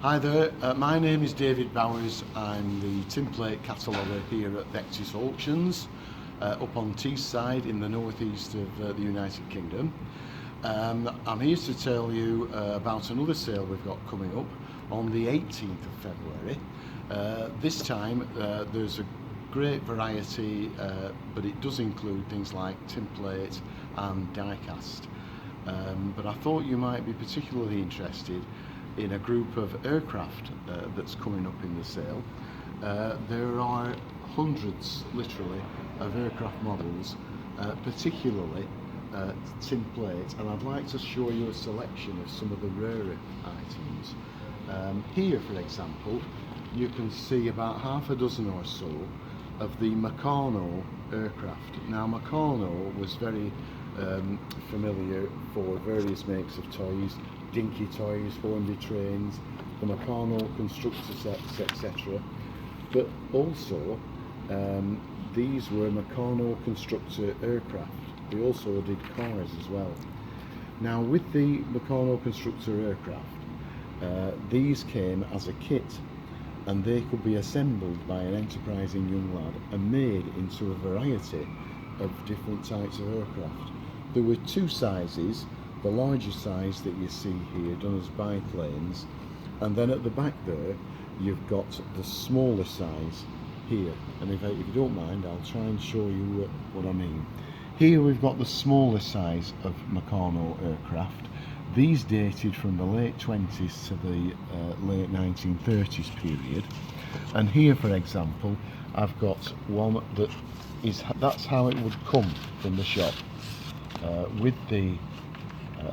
Hi there, my name is David Bowers. I'm the tinplate cataloguer here at Vectis Auctions up on Teesside in the northeast of the United Kingdom. I'm here to tell you about another sale we've got coming up on the 18th of February. This time there's a great variety, but it does include things like tinplate and diecast. But I thought you might be particularly interested in a group of aircraft that's coming up in the sale. There are hundreds, literally, of aircraft models, particularly tinplate, and I'd like to show you a selection of some of the rarer items. Here, for example, you can see about half a dozen or so of the Meccano aircraft. Now, Meccano was very familiar for various makes of toys, dinky toys, Hornby trains, the Meccano constructor sets, etc. But also, these were Meccano constructor aircraft. They also did cars as well. Now, with the Meccano constructor aircraft, these came as a kit, and they could be assembled by an enterprising young lad and made into a variety of different types of aircraft. There were two sizes, the larger size that you see here done as biplanes, and then at the back there you've got the smaller size here. And if you don't mind, I'll try and show you what I mean. Here we've got the smaller size of Meccano aircraft. These dated from the late 20s to the late 1930s period. And here, for example, I've got one that's how it would come from the shop, with the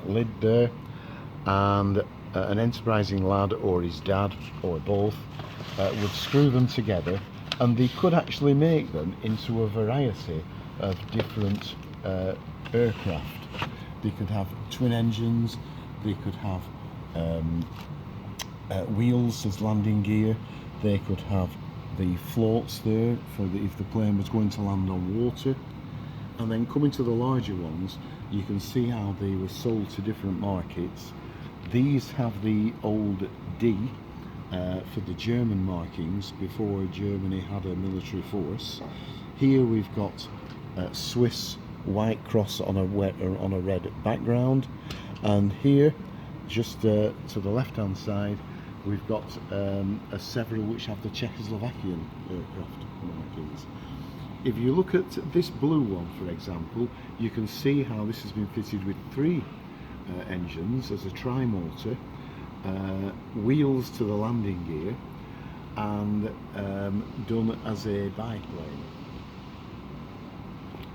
lid there, and an enterprising lad or his dad or both would screw them together, and they could actually make them into a variety of different aircraft. They could have twin engines, they could have wheels as landing gear, they could have the floats there for if the plane was going to land on water. And then coming to the larger ones, you can see how they were sold to different markets. These have the old D for the German markings before Germany had a military force. Here we've got Swiss white cross on a red background, and here just to the left hand side we've got several which have the Czechoslovakian aircraft markings. If you look at this blue one, for example, you can see how this has been fitted with three engines as a tri-motor, wheels to the landing gear, and done as a biplane.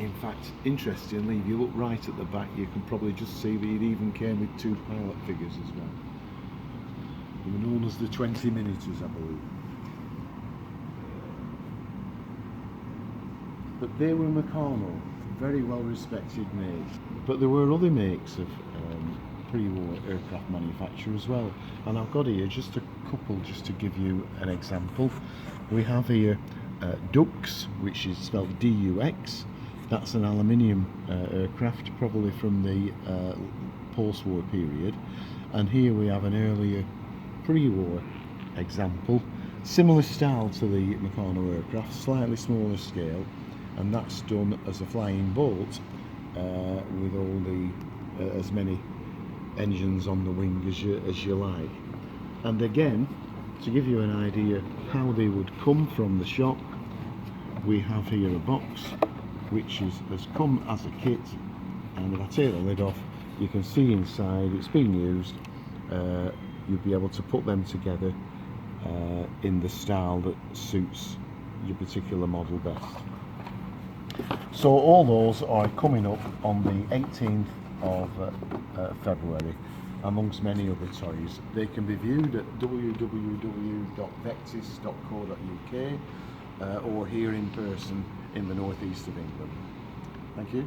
In fact, interestingly, if you look right at the back, you can probably just see that it even came with two pilot figures as well. They were known as the 20 Minitors, I believe. But they were Meccano, very well respected makes. But there were other makes of pre-war aircraft manufacture as well. And I've got here just a couple just to give you an example. We have here Dux, which is spelled D-U-X. That's an aluminium aircraft, probably from the post-war period. And here we have an earlier pre-war example, similar style to the Meccano aircraft, slightly smaller scale, and that's done as a flying boat with all the as many engines on the wing as you like. And again, to give you an idea how they would come from the shop, we have here a box which has come as a kit, and if I take the lid off, you can see inside it's been used. You'll be able to put them together in the style that suits your particular model best. So all those are coming up on the 18th of February, amongst many other toys. They can be viewed at www.vectis.co.uk or here in person in the northeast of England. Thank you.